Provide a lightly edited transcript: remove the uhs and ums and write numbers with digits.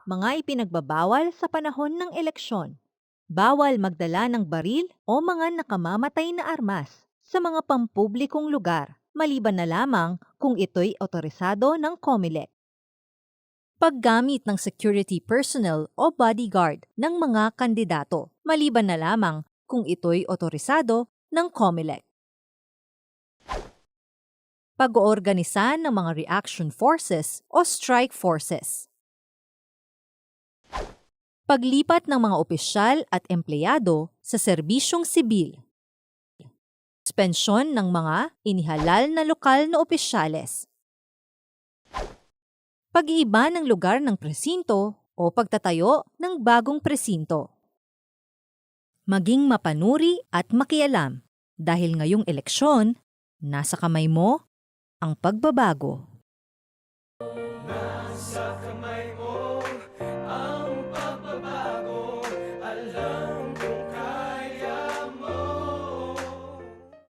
Mga ipinagbabawal sa panahon ng eleksyon. Bawal magdala ng baril o mga nakamamatay na armas sa mga pampublikong lugar, maliban na lamang kung ito'y otorisado ng COMELEC. Paggamit ng security personnel o bodyguard ng mga kandidato, maliban na lamang kung ito'y otorisado ng COMELEC. Pag-oorganisa ng mga reaction forces o strike forces. Paglipat ng mga opisyal at empleyado sa serbisyong sibil. Suspensyon ng mga inihalal na lokal na opisyales. Pag-iiba ng lugar ng presinto o pagtatayo ng bagong presinto. Maging mapanuri at makialam dahil ngayong eleksyon, nasa kamay mo ang pagbabago. Nasa kamay mo ang pagbabago, alam